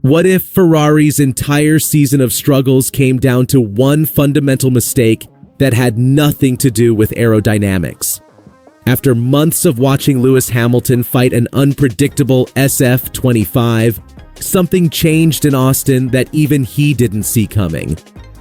What if Ferrari's entire season of struggles came down to one fundamental mistake that had nothing to do with aerodynamics? After months of watching Lewis Hamilton fight an unpredictable SF25, something changed in Austin that even he didn't see coming.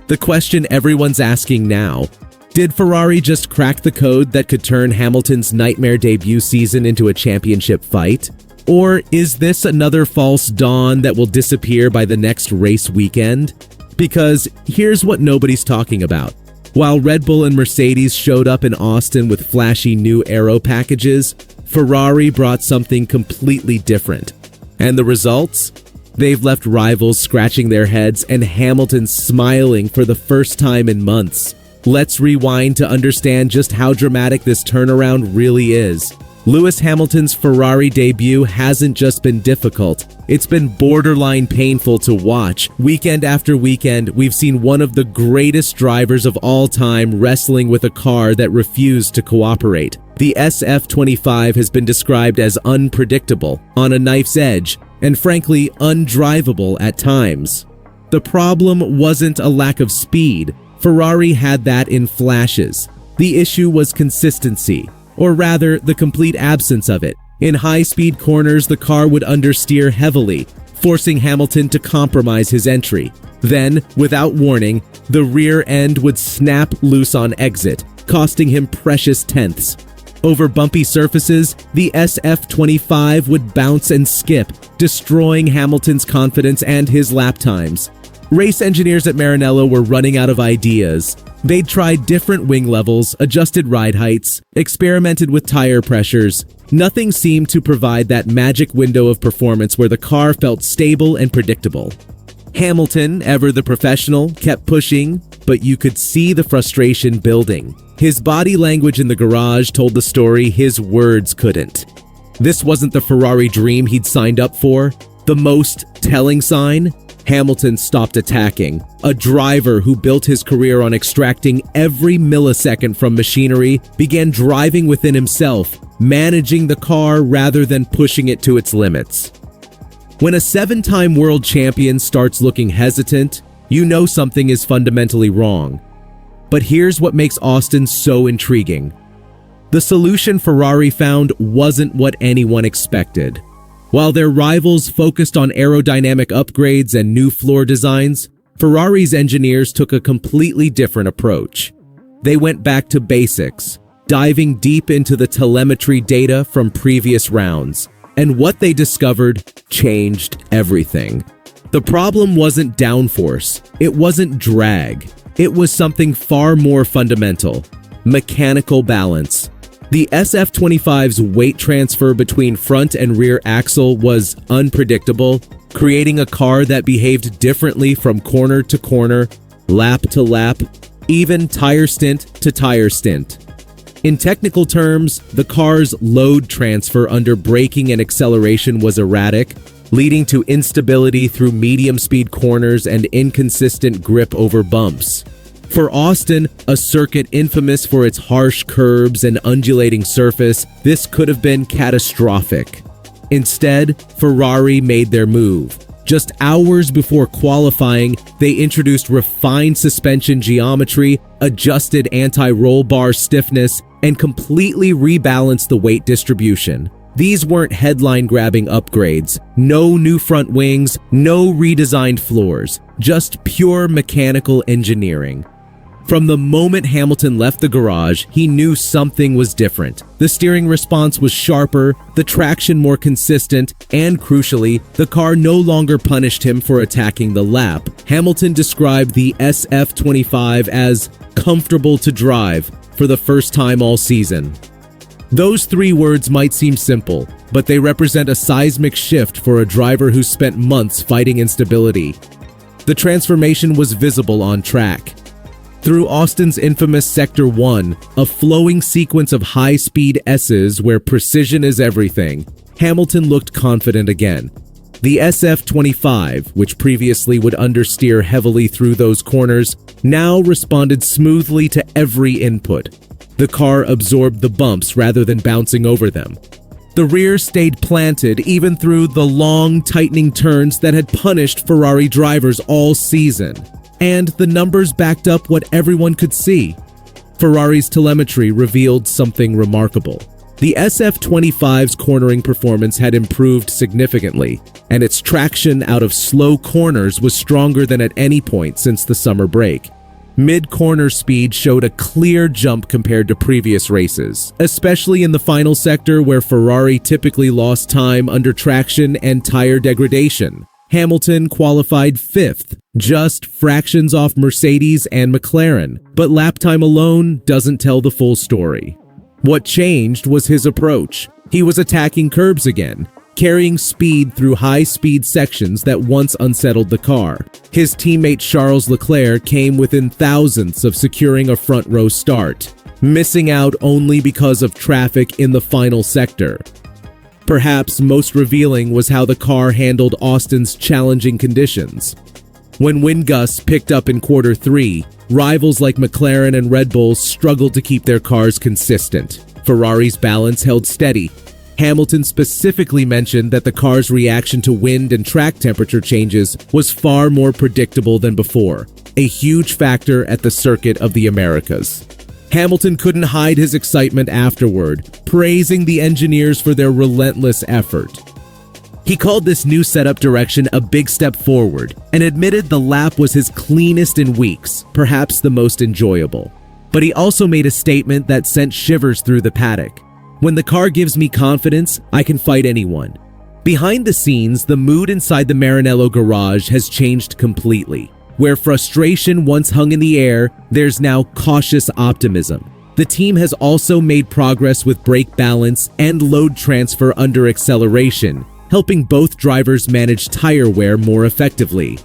The question everyone's asking now: did Ferrari just crack the code that could turn Hamilton's nightmare debut season into a championship fight? Or is this another false dawn that will disappear by the next race weekend? Because here's what nobody's talking about. While Red Bull and Mercedes showed up in Austin with flashy new aero packages, Ferrari brought something completely different. And the results? They've left rivals scratching their heads and Hamilton smiling for the first time in months. Let's rewind to understand just how dramatic this turnaround really is. Lewis Hamilton's Ferrari debut hasn't just been difficult, it's been borderline painful to watch. Weekend after weekend, we've seen one of the greatest drivers of all time wrestling with a car that refused to cooperate. The SF25 has been described as unpredictable, on a knife's edge, and frankly, undrivable at times. The problem wasn't a lack of speed. Ferrari had that in flashes. The issue was consistency, or rather, the complete absence of it. In high-speed corners, the car would understeer heavily, forcing Hamilton to compromise his entry. Then, without warning, the rear end would snap loose on exit, costing him precious tenths. Over bumpy surfaces, the SF25 would bounce and skip, destroying Hamilton's confidence and his lap times. Race engineers at Maranello were running out of ideas. They'd tried different wing levels, adjusted ride heights, experimented with tire pressures. Nothing seemed to provide that magic window of performance where the car felt stable and predictable. Hamilton, ever the professional, kept pushing, but you could see the frustration building. His body language in the garage told the story his words couldn't. This wasn't the Ferrari dream he'd signed up for. The most telling sign? Hamilton stopped attacking. A driver who built his career on extracting every millisecond from machinery began driving within himself, managing the car rather than pushing it to its limits. When a 7-time world champion starts looking hesitant, you know something is fundamentally wrong. But here's what makes Austin so intriguing. The solution Ferrari found wasn't what anyone expected. While their rivals focused on aerodynamic upgrades and new floor designs, Ferrari's engineers took a completely different approach. They went back to basics, diving deep into the telemetry data from previous rounds, and what they discovered changed everything. The problem wasn't downforce, it wasn't drag, it was something far more fundamental: mechanical balance. The SF25's weight transfer between front and rear axle was unpredictable, creating a car that behaved differently from corner to corner, lap to lap, even tire stint to tire stint. In technical terms, the car's load transfer under braking and acceleration was erratic, leading to instability through medium-speed corners and inconsistent grip over bumps. For Austin, a circuit infamous for its harsh curbs and undulating surface, this could have been catastrophic. Instead, Ferrari made their move. Just hours before qualifying, they introduced refined suspension geometry, adjusted anti-roll bar stiffness, and completely rebalanced the weight distribution. These weren't headline-grabbing upgrades, no new front wings, no redesigned floors, just pure mechanical engineering. From the moment Hamilton left the garage, he knew something was different. The steering response was sharper, the traction more consistent, and crucially, the car no longer punished him for attacking the lap. Hamilton described the SF25 as comfortable to drive for the first time all season. Those 3 words might seem simple, but they represent a seismic shift for a driver who spent months fighting instability. The transformation was visible on track. Through Austin's infamous Sector 1, a flowing sequence of high-speed S's where precision is everything, Hamilton looked confident again. The SF25, which previously would understeer heavily through those corners, now responded smoothly to every input. The car absorbed the bumps rather than bouncing over them. The rear stayed planted even through the long, tightening turns that had punished Ferrari drivers all season. And the numbers backed up what everyone could see. Ferrari's telemetry revealed something remarkable. The SF25's cornering performance had improved significantly, and its traction out of slow corners was stronger than at any point since the summer break. Mid-corner speed showed a clear jump compared to previous races, especially in the final sector where Ferrari typically lost time under traction and tire degradation. Hamilton qualified 5th, just fractions off Mercedes and McLaren, but lap time alone doesn't tell the full story. What changed was his approach. He was attacking curbs again, carrying speed through high-speed sections that once unsettled the car. His teammate Charles Leclerc came within thousandths of securing a front-row start, missing out only because of traffic in the final sector. Perhaps most revealing was how the car handled Austin's challenging conditions. When wind gusts picked up in quarter 3, rivals like McLaren and Red Bull struggled to keep their cars consistent. Ferrari's balance held steady. Hamilton specifically mentioned that the car's reaction to wind and track temperature changes was far more predictable than before, a huge factor at the Circuit of the Americas. Hamilton couldn't hide his excitement afterward, praising the engineers for their relentless effort. He called this new setup direction a big step forward and admitted the lap was his cleanest in weeks, perhaps the most enjoyable. But he also made a statement that sent shivers through the paddock. When the car gives me confidence, I can fight anyone. Behind the scenes, the mood inside the Maranello garage has changed completely. Where frustration once hung in the air, there's now cautious optimism. The team has also made progress with brake balance and load transfer under acceleration, helping both drivers manage tire wear more effectively.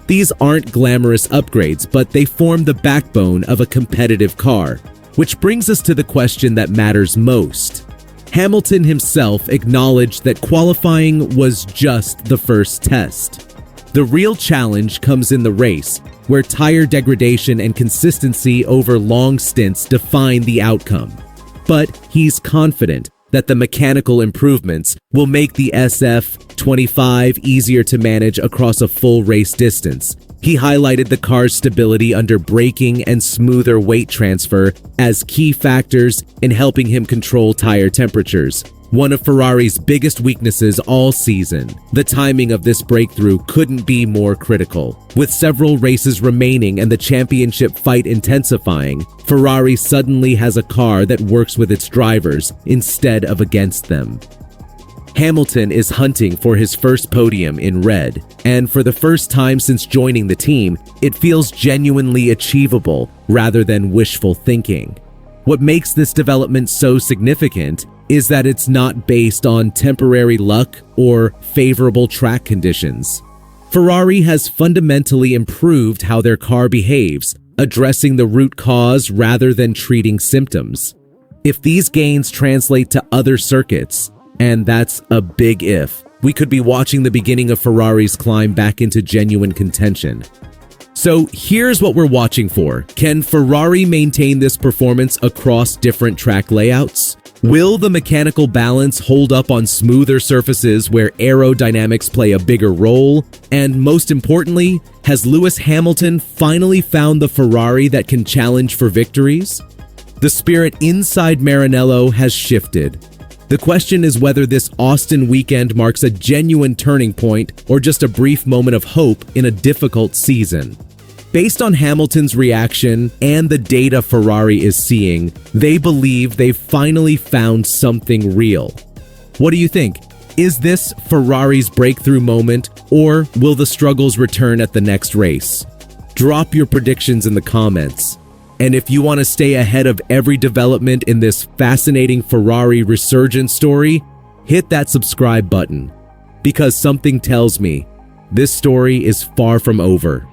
These aren't glamorous upgrades, but they form the backbone of a competitive car. Which brings us to the question that matters most. Hamilton himself acknowledged that qualifying was just the first test. The real challenge comes in the race, where tire degradation and consistency over long stints define the outcome. But he's confident that the mechanical improvements will make the SF25 easier to manage across a full race distance. He highlighted the car's stability under braking and smoother weight transfer as key factors in helping him control tire temperatures. One of Ferrari's biggest weaknesses all season, the timing of this breakthrough couldn't be more critical. With several races remaining and the championship fight intensifying, Ferrari suddenly has a car that works with its drivers instead of against them. Hamilton is hunting for his first podium in red, and for the first time since joining the team, it feels genuinely achievable rather than wishful thinking. What makes this development so significant is that it's not based on temporary luck or favorable track conditions. Ferrari has fundamentally improved how their car behaves, addressing the root cause rather than treating symptoms. If these gains translate to other circuits, and that's a big if, we could be watching the beginning of Ferrari's climb back into genuine contention. So here's what we're watching for. Can Ferrari maintain this performance across different track layouts? Will the mechanical balance hold up on smoother surfaces where aerodynamics play a bigger role? And most importantly, has Lewis Hamilton finally found the Ferrari that can challenge for victories? The spirit inside Maranello has shifted. The question is whether this Austin weekend marks a genuine turning point or just a brief moment of hope in a difficult season. Based on Hamilton's reaction and the data Ferrari is seeing, they believe they've finally found something real. What do you think? Is this Ferrari's breakthrough moment, or will the struggles return at the next race? Drop your predictions in the comments. And if you want to stay ahead of every development in this fascinating Ferrari resurgence story, hit that subscribe button. Because something tells me this story is far from over.